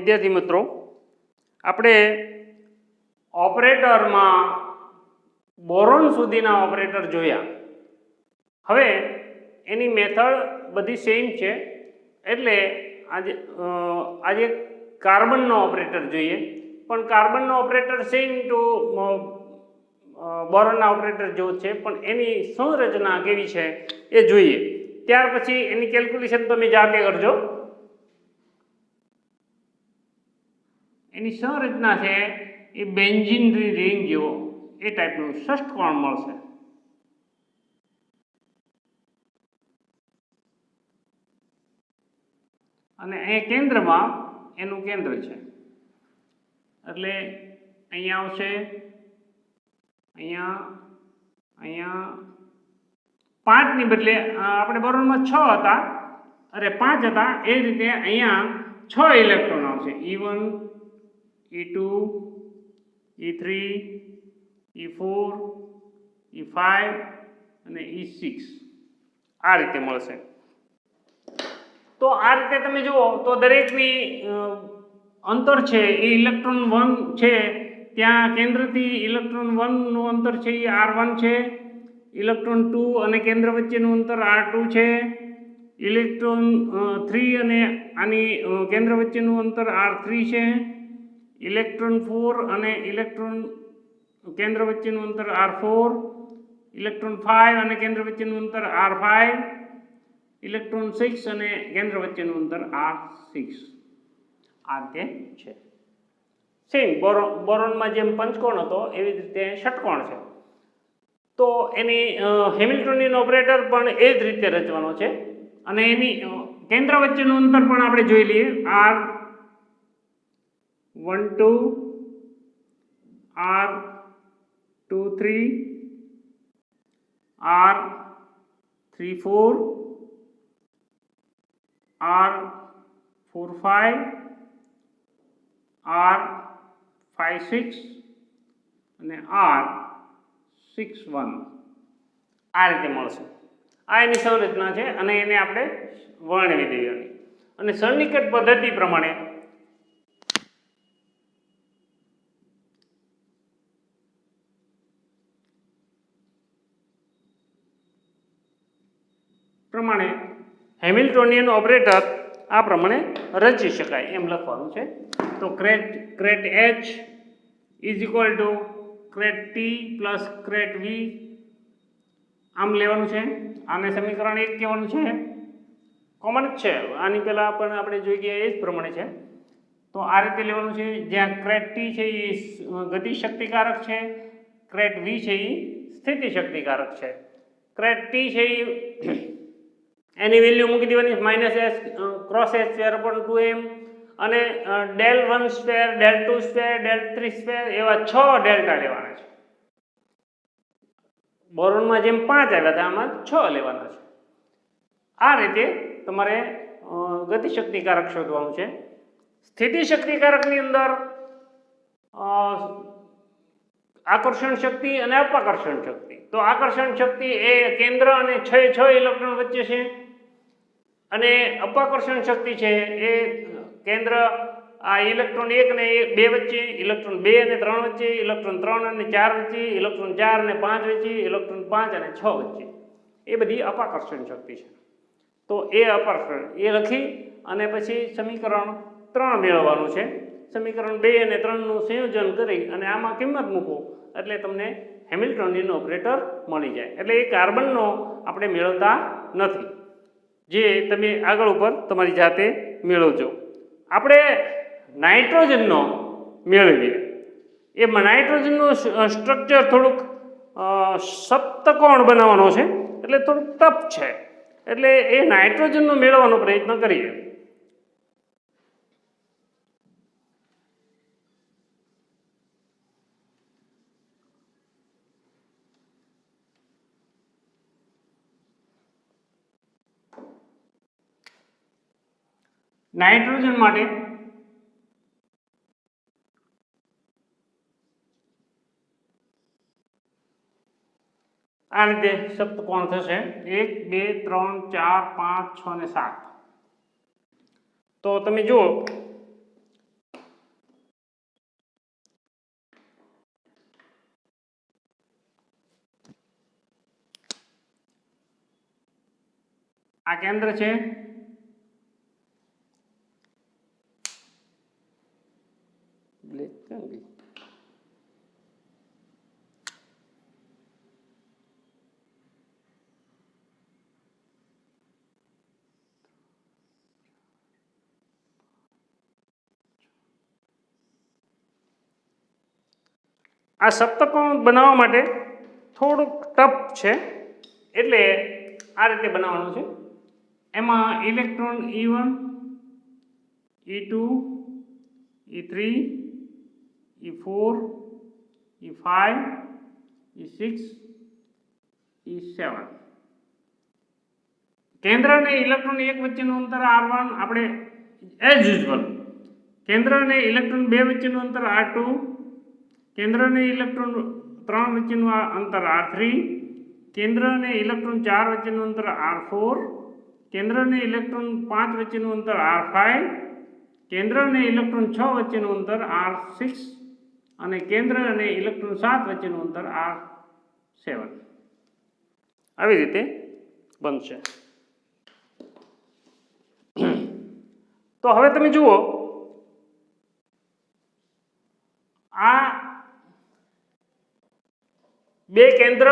વિદ્યાર્થી મિત્રો, આપણે ઓપરેટરમાં બોરોન સુધીના ઓપરેટર જોયા. હવે એની મેથડ બધી સેમ છે, એટલે આજે કાર્બનનો ઓપરેટર જોઈએ. પણ કાર્બનનો ઓપરેટર સેમ ટુ બોરોનના ઓપરેટર જેવો છે, પણ એની સંરચના કેવી છે એ જોઈએ. ત્યાર પછી એની કેલ્ક્યુલેશન તમે જાતે કરજો. એની સંરચના છે એ બેન્ઝીનની રિંગ જેવો એ ટાઈપનું ષષ્ઠકોણ મળશે. અને અહીં કેન્દ્રમાં એનું કેન્દ્ર છે, એટલે અહીંયા આવશે, અહીંયા 5 ની બદલે આપણે બોરોનમાં 6 હતા, અરે 5 હતા, એ રીતે અહીંયા 6 ઇલેક્ટ્રોન આવશે. E1, E2, E3, E4, E5 અને E6 આ રીતે મળશે. તો આ રીતે તમે જુઓ તો દરેકની અંતર છે એ ઇલેક્ટ્રોન 1 છે, ત્યાં કેન્દ્રથી ઇલેક્ટ્રોન 1 નું અંતર છે એ R1 છે, ઇલેક્ટ્રોન 2 અને કેન્દ્ર વચ્ચેનું અંતર R2 છે, ઇલેક્ટ્રોન 3 અને આની કેન્દ્ર વચ્ચેનું અંતર R3 છે, ઇલેક્ટ્રોન 4 અને ઇલેક્ટ્રોન કેન્દ્ર વચ્ચેનું અંતર R4, ઇલેક્ટ્રોન 5 અને કેન્દ્ર વચ્ચેનું અંતર R5, ઇલેક્ટ્રોન 6 અને કેન્દ્ર વચ્ચેનું અંતર R6 આ રીતે છે. સેમ બોરોનમાં જેમ પંચકોણ હતો એવી રીતે ષટકોણ છે. તો એની હેમિલ્ટોનિયન ઓપરેટર પણ એ જ રીતે રચવાનો છે, અને એની કેન્દ્ર વચ્ચેનું અંતર પણ આપણે જોઈ લઈએ. R12, R23, R34, R45, R56 અને R61 આ રીતે મળશે. આ એની સંરચના છે, અને એને આપણે વર્ણવી દેવાની. અને સન્નિકટ પદ્ધતિ પ્રમાણે હેમિલ્ટોનિયન ઓપરેટર આ પ્રમાણે રચી શકાય એમ લખવાનું છે. તો crate H is equal two crate T plus crate V આમ લેવાનું છે. આને સમીકરણ 1 કહેવાનું છે, કોમન જ છે, આની પહેલા પણ આપણે જોઈ ગયા એ જ પ્રમાણે છે. તો આ રીતે લેવાનું છે, જ્યાં ક્રેટ T છે એ ગતિ શક્તિકારક છે, ક્રેટ V છે એ સ્થિતિ શક્તિકારક છે. ક્રેટ T છે એ એની વેલ્યુ મૂકી દેવાની -s cross h square upon 2m, અને del 1 square, del 2 square, del 3 square એવા 6 ડેલ્ટા લેવાના છે. બોરોનમાં જેમ 5 આવ્યા હતા આમાં 6 લેવાના છે. આ રીતે તમારે ગતિશક્તિકારક શોધવાનું છે. સ્થિતિ શક્તિકારકની અંદર આકર્ષણ શક્તિ અને અપાકર્ષણ શક્તિ. તો આકર્ષણ શક્તિ એ કેન્દ્ર અને 6 ઇલેક્ટ્રોન વચ્ચે છે, અને અપાકર્ષણ શક્તિ છે એ કેન્દ્ર આ ઇલેક્ટ્રોન 1 અને 2 વચ્ચે, ઇલેક્ટ્રોન 2 અને 3 વચ્ચે, ઇલેક્ટ્રોન 3 અને 4 વચ્ચે, ઇલેક્ટ્રોન 4 અને 5 વચ્ચે, ઇલેક્ટ્રોન 5 અને 6 વચ્ચે, એ બધી અપાકર્ષણ શક્તિ છે. તો એ અપાકર્ષણ એ લખી અને પછી સમીકરણ 3 મેળવવાનું છે. સમીકરણ 2 અને 3 નું સંયોજન કરી અને આમાં કિંમત મૂકો એટલે તમને હેમિલ્ટોનિયન ઓપરેટર મળી જાય. એટલે એ કાર્બનનો આપણે મેળવતા નથી, જે તમે આગળ ઉપર તમારી જાતે મેળવજો. આપણે નાઇટ્રોજનનો મેળવીએ. એ નાઇટ્રોજનનું સ્ટ્રક્ચર થોડુંક સપ્તકોણ બનાવવાનો છે, એટલે થોડુંક ટફ છે, એટલે એ નાઇટ્રોજનનો મેળવવાનો પ્રયત્ન કરીએ. નાઇટ્રોજન માટે આ રીતે સપ્તકોણ થશે 1 2 3 4 5 6 અને 7. તો તમે જુઓ આ કેન્દ્ર છે, બ્લેક ક્યાં ગઈ? આ સપ્તકોણ બનાવવા માટે થોડુંક ટફ છે, એટલે આ રીતે બનાવવાનું છે. એમાં electron E1, E2, E3, E4, E5, E6, E7. કેન્દ્ર અને ઇલેક્ટ્રોન એક વચ્ચેનું અંતર R1 આપણે એઝ યુઝ્યુઅલ. કેન્દ્ર અને ઇલેક્ટ્રોન બે વચ્ચેનું અંતર R2, કેન્દ્ર અને ઇલેક્ટ્રોન 3 વચ્ચેનું અંતર R3, કેન્દ્ર અને ઇલેક્ટ્રોન 4 વચ્ચેનું અંતર R4, કેન્દ્ર અને ઇલેક્ટ્રોન 5 વચ્ચેનું અંતર R5, કેન્દ્ર અને ઇલેક્ટ્રોન 6 વચ્ચેનું અંતર R6 અને કેન્દ્ર અને ઇલેક્ટ્રોન 7 વચ્ચેનું અંતર R7. આવી રીતે બનશે. તો હવે તમે જુઓ, આ બે કેન્દ્ર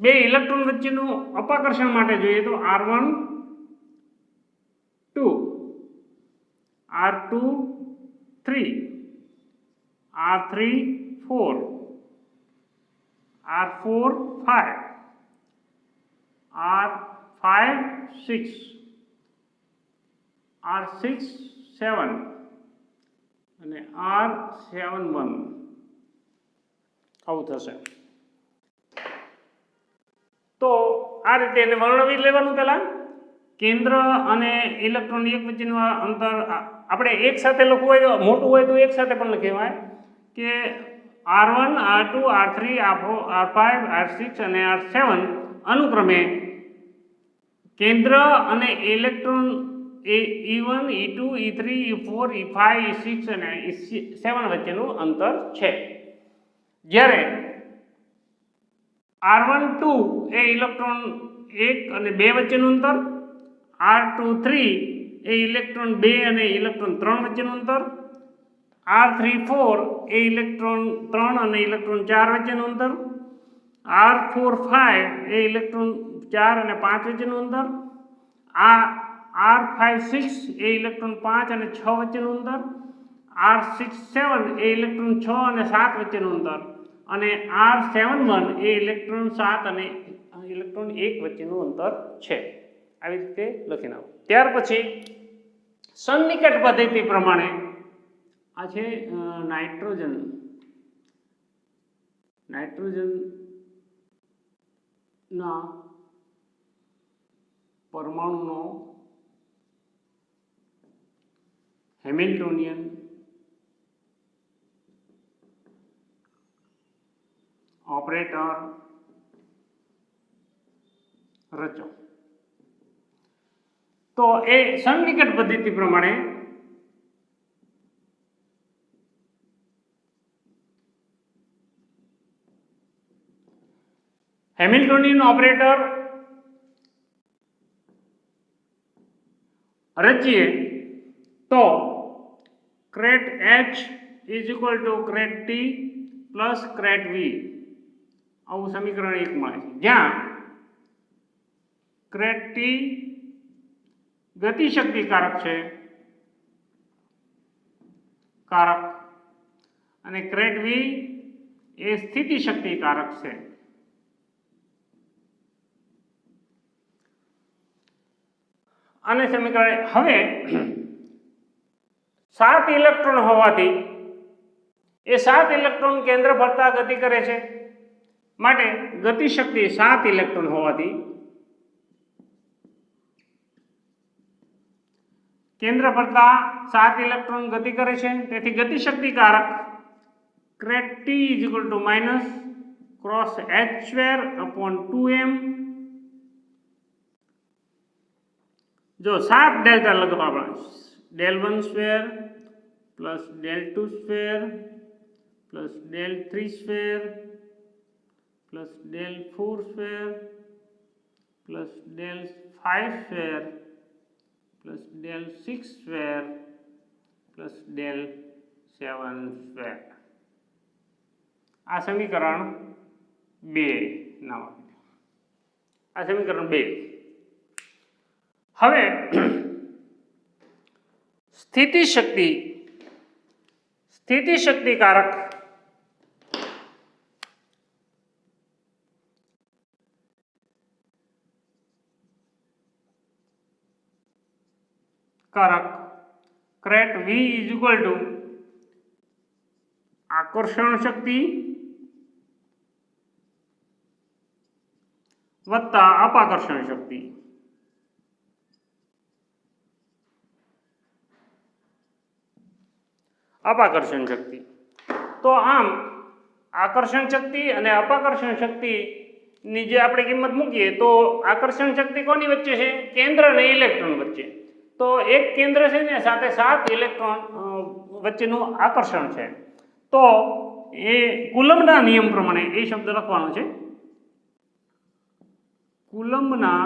બે ઇલેક્ટ્રોન વચ્ચેનું અપાકર્ષણ માટે જોઈએ તો R1 2, R2 3, R3 4, R4 5, R5 6, R6 7 અને R7 1. આવું થશે. તો આ રીતે એને વર્ણવી લેવાનું. પહેલા કેન્દ્ર અને ઇલેક્ટ્રોન એક વચ્ચેનું અંતર આપણે એક સાથે લખવું હોય, મોટું હોય તો એક સાથે પણ લખેવાય કે R1, R2, R3, R4, R5, R6 અને R7 અનુક્રમે કેન્દ્ર અને electron E1, E2, E3, E4, E5, E6 અને E7 વચ્ચેનું અંતર છે. જ્યારે R1 2 એ ઇલેક્ટ્રોન 1 અને 2 વચ્ચેનું અંતર, R2 3 એ ઇલેક્ટ્રોન 2 અને ઇલેક્ટ્રોન 3 વચ્ચેનું અંતર, R3 4 એ ઇલેક્ટ્રોન 3 અને ઇલેક્ટ્રોન 4 વચ્ચેનું અંતર, R4 5 એ ઇલેક્ટ્રોન 4 અને 5 વચ્ચેનું અંતર, R5 6 એ ઇલેક્ટ્રોન 5 અને 6 વચ્ચેનું અંતર, R6 7 એ ઇલેક્ટ્રોન 6 અને 7 વચ્ચેનું અંતર અને R7 1 એ ઇલેક્ટ્રોન 7 અને ઇલેક્ટ્રોન 1 વચ્ચેનું અંતર છે. આવી રીતે લખી નાખો. ત્યાર પછી સન્નિકટ પદ્ધતિ પ્રમાણે આ છે નાઇટ્રોજન ના પરમાણુનો હેમિલ્ટોનિયન ઓપરેટર રચો. તો એ સન્નિકટ પદ્ધતિ પ્રમાણે હેમિલ્ટોનિયન ઓપરેટર રચીએ તો crate H is equal two crate T plus crate V. આવું સમીકરણ 1 મળે છે, જ્યાં ક્રેટ T ગતિશક્તિ કારક અને ક્રેટ V એ સ્થિતિ શક્તિ કારક છે. અને સમીકરણ હવે 7 ઇલેક્ટ્રોન હોવાથી એ 7 ઇલેક્ટ્રોન કેન્દ્ર ફરતા ગતિ કરે છે, માટે ગતિશક્તિ 7 ઇલેક્ટ્રોન હોવાથી કેન્દ્ર ફરતા 7 ઇલેક્ટ્રોન ગતિ કરે છે, તેથી ગતિશક્તિ કારક crate T is equal two minus cross H square upon 2m. જો 7 ડેલ્ટા લખવા આપણે del 1 square plus del 2 square plus del 3 square plus del 4 square plus del 5 square plus del 6 square plus del 7 square. આ સમીકરણ 2 નામ આપી દો. આ સમીકરણ 2. હવે સ્થિતિશક્તિકારક ક્રેટ V ઇઝ ઇક્વલ ટુ આકર્ષણ શક્તિ વત્તા અપાકર્ષણ શક્તિ. અપાકર્ષણ શક્તિ. તો આમ આકર્ષણ શક્તિ અને અપાકર્ષણ શક્તિની જે આપણે કિંમત મૂકીએ તો આકર્ષણ શક્તિ કોની વચ્ચે છે? કેન્દ્ર અને ઇલેક્ટ્રોન વચ્ચે. તો એક કેન્દ્ર છે ને સાથે 7 ઇલેક્ટ્રોન વચ્ચેનું આકર્ષણ છે. તો એ કુલમ્બના નિયમ પ્રમાણે એ શબ્દ લખવાનો છે. કુલમ્બના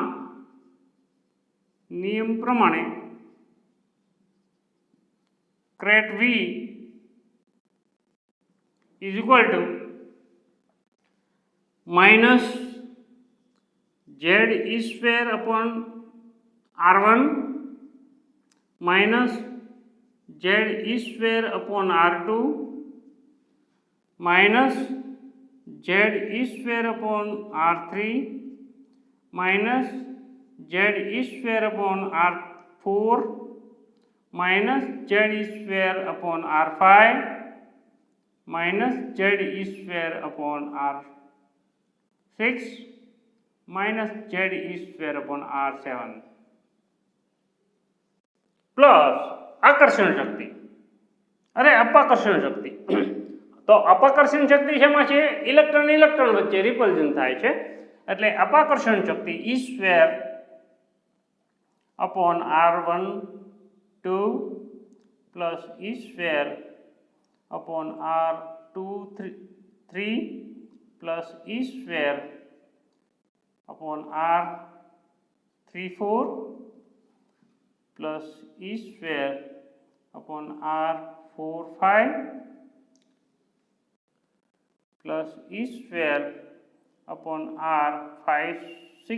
નિયમ પ્રમાણે crate V is equal to minus Z E square upon R1 minus Z E square upon R2 minus Z E square upon R3 minus Z E square upon R4 minus Z E square upon R5 minus Z E square upon R6 minus Z E square upon R7 plus આકર્ષણ શક્તિ અરે અપાકર્ષણ શક્તિ. તો અપાકર્ષણ શક્તિ શેમાં છે? Electron વચ્ચે repulsion થાય છે એટલે અપાકર્ષણ શક્તિ E square upon R12 plus E square upon R23 plus E square upon R34 plus E square upon R45 plus E square upon R56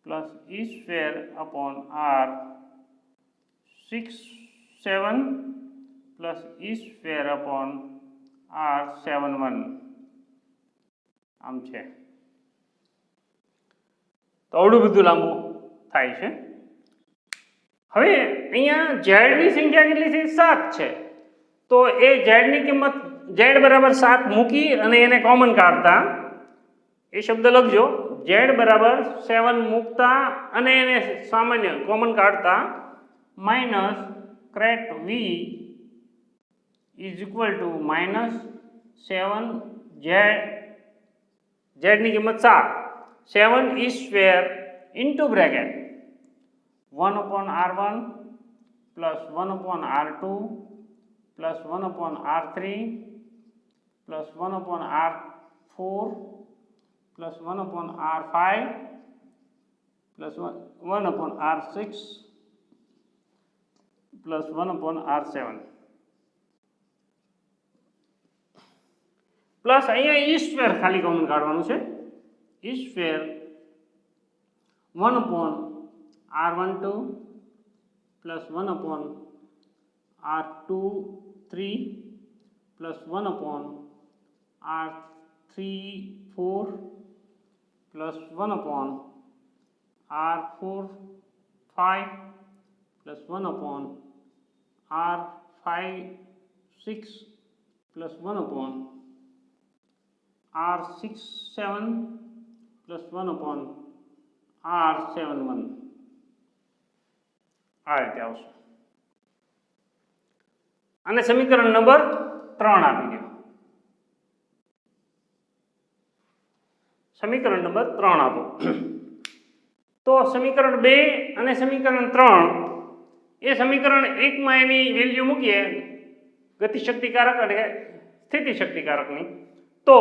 plus E square upon R67 plus E square upon R71 આમ છે. તો આવડું બધું લાંબુ થાય છે. હવે અહીંયા Z ની સંખ્યા કેટલી છે? 7 છે. તો એ Z ની કિંમત Z બરાબર 7 મૂકી અને એને કોમન કાઢતા એ શબ્દ લખજો. Z બરાબર 7 મૂકતા અને એને સામાન્ય કોમન કાઢતા minus crate V is equal two minus 7 Z ની કિંમત 7 7 E square into bracket 1 upon R1 plus 1 upon R2 plus 1 upon R3 plus 1 upon R4 plus 1 upon R5 plus 1 upon R6 plus 1 upon R7 plus અહીંયા E square ખાલી common કાઢવાનું છે. E square 1 upon R12 plus 1 upon R23 plus 1 upon R34 plus 1 upon R45 plus 1 upon R56 plus 1 upon R67 plus 1 upon R71 આ રીતે આવશે. અને સમીકરણ number 3 આપી દો. સમીકરણ નંબર 3 આપો તો સમીકરણ 2 અને સમીકરણ 3 એ સમીકરણ 1 માં એની વેલ્યુ મૂકીએ ગતિશક્તિકારક અને સ્થિતિશક્તિકારકની તો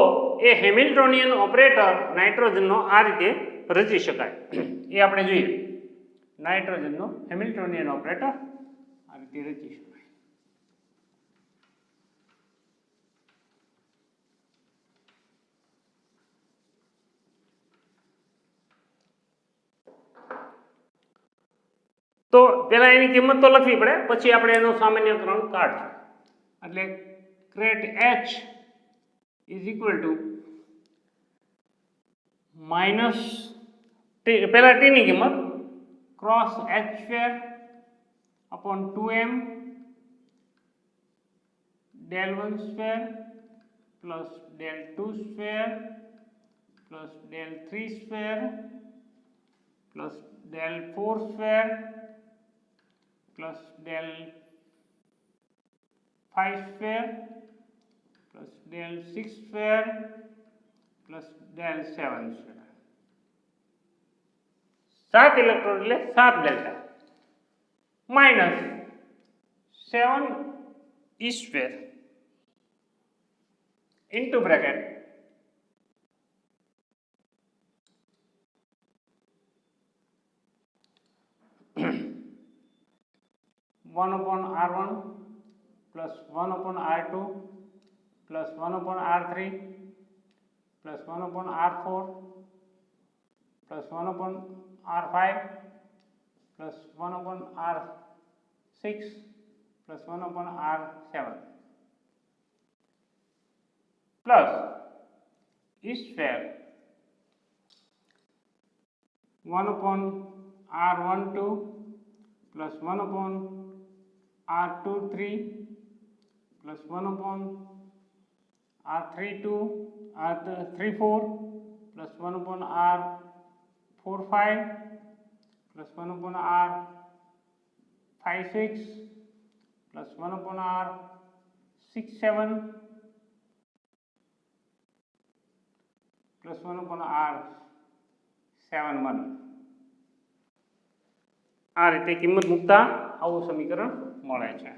એ હેમિલ્ટોનિયન ઓપરેટર નાઇટ્રોજનનો આ રીતે રચી શકાય એ આપણે જોઈએ. નાઇટ્રોજનનો હેમિલ્ટોનિયન ઓપરેટર આ રીતે રચી શકાય. તો પહેલા એની કિંમત તો લખવી પડે, પછી આપણે એનું સામાન્યકરણ કાઢશું. એટલે crate H is equal two minus પહેલા ટીની કિંમત cross H² upon 2m del 1² plus del 2² plus del 3² plus del 4² plus del 5² plus del 6² plus del 7². 7 electron એટલે 7 delta minus 7e² into bracket 1 upon R1 plus 1 upon R2 plus 1 upon R3 plus 1 upon R4 plus 1 upon R5 plus 1 upon R6 plus 1 upon R7 plus E² 1 upon R12 plus 1 upon R23 plus 1 upon R34 plus 1 upon R45 plus 1 upon R56 plus 1 upon R67 plus 1 upon R71. આ રીતે કિંમત મૂકતા આવું સમીકરણ મળે છે.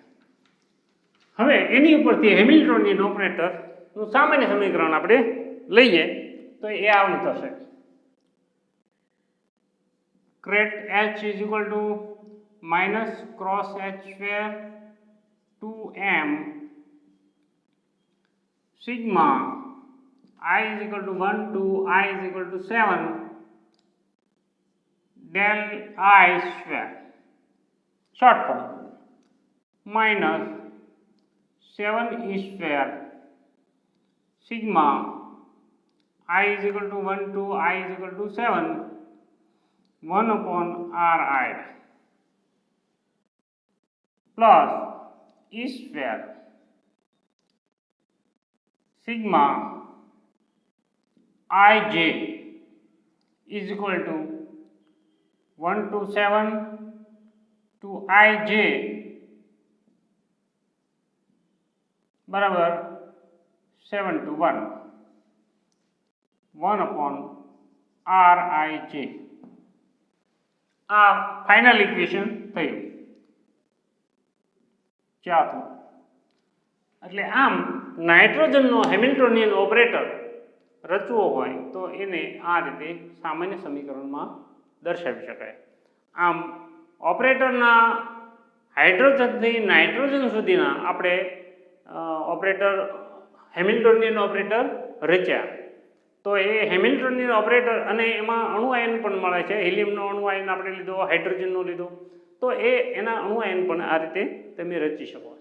હવે એની ઉપરથી હેમિલ્ટોનિયન ઓપરેટરનું સામાન્ય સમીકરણ આપણે લઈએ તો એ આવું થશે. Crate H is equal two minus cross H² 2m sigma I is equal to 1 to I is equal to 7 del I², short form, minus 7e² sigma I is equal to 1 to I is equal to 7 1 upon Ri plus e² sigma Ij is equal to 1 to 7 to Ij बराबर 7 to 1 1 upon Rij. આ final equation થયું. ચોથું એટલે આમ નાઇટ્રોજનનો Hamiltonian operator રચવો હોય તો એને આ રીતે સામાન્ય સમીકરણમાં દર્શાવી શકાય. આમ ઓપરેટરના હાઇડ્રોજનથી નાઇટ્રોજન સુધીના આપણે ઓપરેટર હેમિલ્ટોનિયન ઓપરેટર રચ્યા. તો એ હેમિલ્ટોનિયન ઓપરેટર અને એમાં અણુ આયન પણ મળે છે. હિલિયમનો અણુ આયન આપણે લીધો, હાઇડ્રોજનનો લીધો, તો એના અણુ આયન પણ આ રીતે તમે રચી શકો છો.